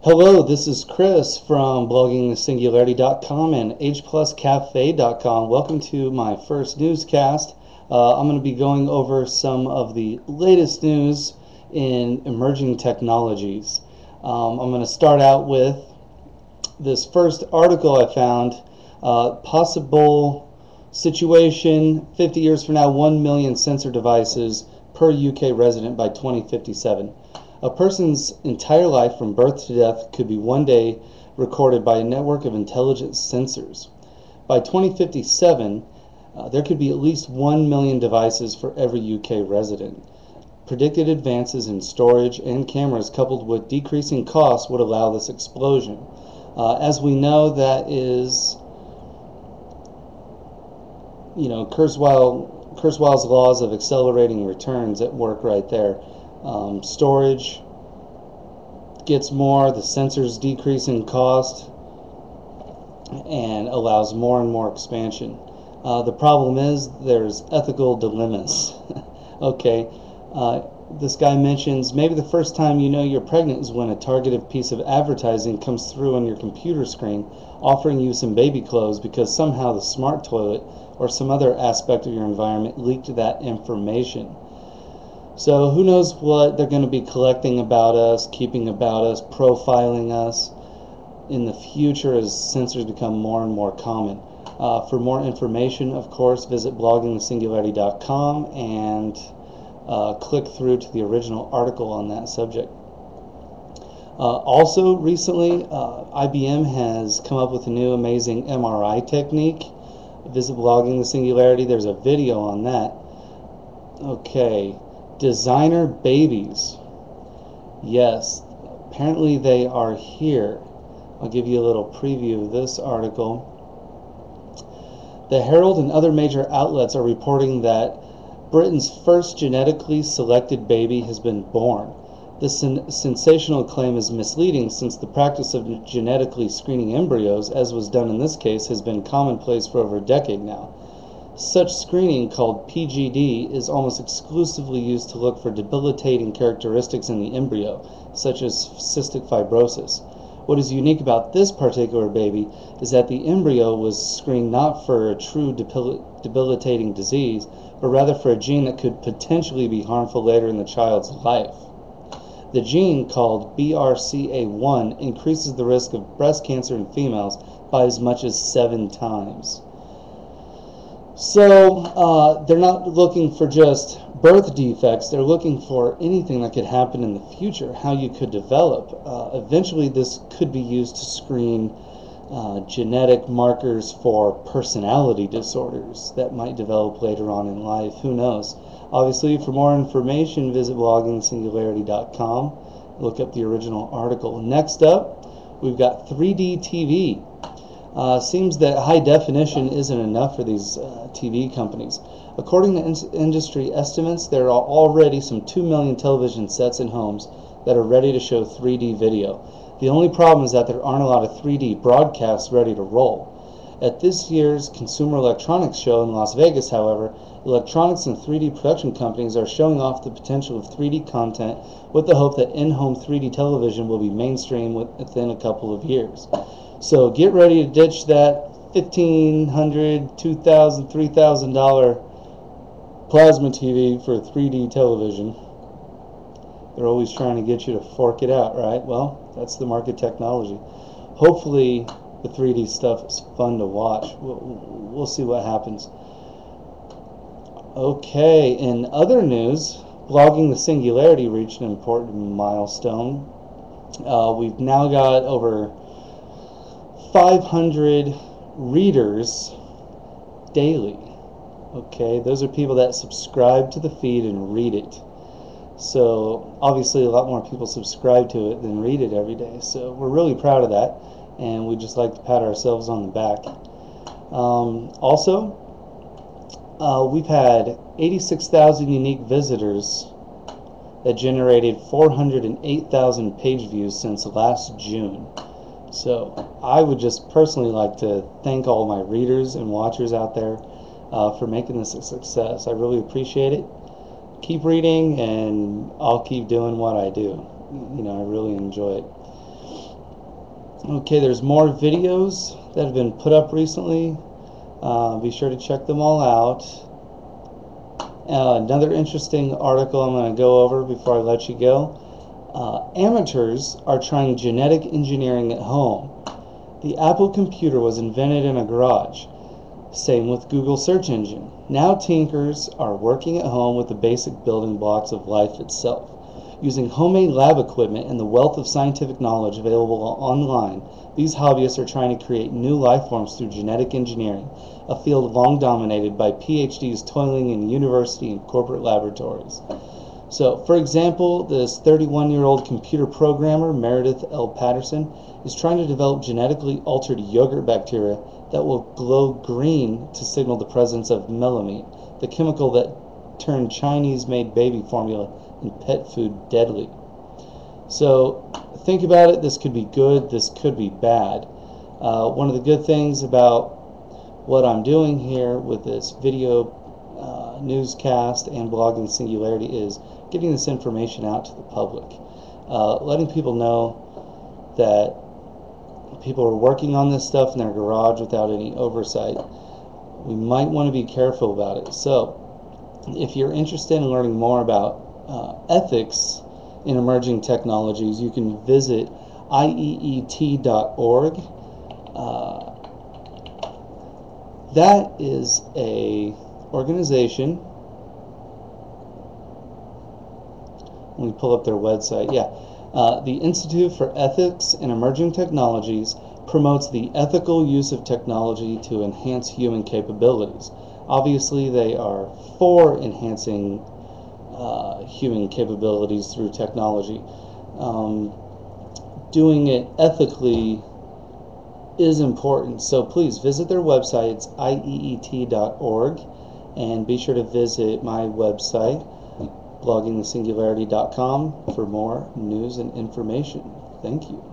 Hello, this is Chris from bloggingthesingularity.com and hpluscafe.com. Welcome to my first newscast. I'm going to be going over some of the latest news in emerging technologies. I'm going to start out with this first article I found, possible situation 50 years from now, 1 million sensor devices per UK resident by 2057. A person's entire life from birth to death could be one day recorded by a network of intelligent sensors. By 2057, there could be at least 1 million devices for every UK resident. Predicted advances in storage and cameras coupled with decreasing costs would allow this explosion. As we know, that is, Kurzweil's laws of accelerating returns at work right there. Storage gets more, the sensors decrease in cost, and allows more and more expansion. The problem is there's ethical dilemmas. Okay, this guy mentions maybe the first time you know you're pregnant is when a targeted piece of advertising comes through on your computer screen offering you some baby clothes because somehow the smart toilet or some other aspect of your environment leaked that information. So who knows what they're going to be collecting about us, keeping about us, profiling us in the future as sensors become more and more common. For more information, of course, visit bloggingthesingularity.com and click through to the original article on that subject. Also, recently, IBM has come up with a new amazing MRI technique. Visit Blogging the Singularity. There's a video on that. Okay, designer babies. Yes, apparently they are here. I'll give you a little preview of this article. The Herald and other major outlets are reporting that Britain's first genetically selected baby has been born. This sensational claim is misleading since the practice of genetically screening embryos, as was done in this case, has been commonplace for over a decade now. Such screening, called PGD, is almost exclusively used to look for debilitating characteristics in the embryo, such as cystic fibrosis. What is unique about this particular baby is that the embryo was screened not for a true debilitating disease, but rather for a gene that could potentially be harmful later in the child's life. The gene, called BRCA1, increases the risk of breast cancer in females by as much as 7 times. So they're not looking for just birth defects, they're looking for anything that could happen in the future, how you could develop. Eventually this could be used to screen genetic markers for personality disorders that might develop later on in life. Who knows? Obviously, for more information, visit bloggingsingularity.com. Look up the original article. Next up, we've got 3D TV. Seems that high definition isn't enough for these TV companies. According to industry estimates, there are already some 2 million television sets in homes that are ready to show 3D video. The only problem is that there aren't a lot of 3D broadcasts ready to roll. At this year's Consumer Electronics Show in Las Vegas, however, electronics and 3D production companies are showing off the potential of 3D content with the hope that in-home 3D television will be mainstream within a couple of years. So get ready to ditch that $1,500, $2,000, $3,000 plasma TV for 3D television. They're always trying to get you to fork it out, right? Well, that's the market technology. Hopefully the 3D stuff is fun to watch. We'll see what happens. Okay, in other news, Blogging the Singularity reached an important milestone. We've now got over 500 readers daily. Okay, those are people that subscribe to the feed and read it. So obviously a lot more people subscribe to it than read it every day. So we're really proud of that, and we just like to pat ourselves on the back. Also, we've had 86,000 unique visitors that generated 408,000 page views since last June. So I would just personally like to thank all my readers and watchers out there for making this a success. I really appreciate it. Keep reading, and I'll keep doing what I do. I really enjoy it. Okay, there's more videos that have been put up recently. Be sure to check them all out. Another interesting article I'm going to go over before I let you go. Amateurs are trying genetic engineering at home. The Apple computer was invented in a garage. Same with Google search engine. Now tinkers are working at home with the basic building blocks of life itself. Using homemade lab equipment and the wealth of scientific knowledge available online, these hobbyists are trying to create new life forms through genetic engineering, a field long dominated by PhDs toiling in university and corporate laboratories. So, for example, this 31-year-old computer programmer, Meredith L. Patterson, is trying to develop genetically altered yogurt bacteria that will glow green to signal the presence of melamine, the chemical that turned Chinese-made baby formula and pet food deadly. So think about it. This could be good. This could be bad. One of the good things about what I'm doing here with this video newscast and blogging Singularity is getting this information out to the public, letting people know that people are working on this stuff in their garage without any oversight. We might want to be careful about it. So if you're interested in learning more about ethics in emerging technologies, you can visit IEET.org. That is a organization. Let me pull up their website. Yeah. The Institute for Ethics in Emerging Technologies promotes the ethical use of technology to enhance human capabilities. Obviously, they are for enhancing human capabilities through technology. Doing it ethically is important, so please visit their website. It's IEET.org, and be sure to visit my website, bloggingthesingularity.com, for more news and information. Thank you.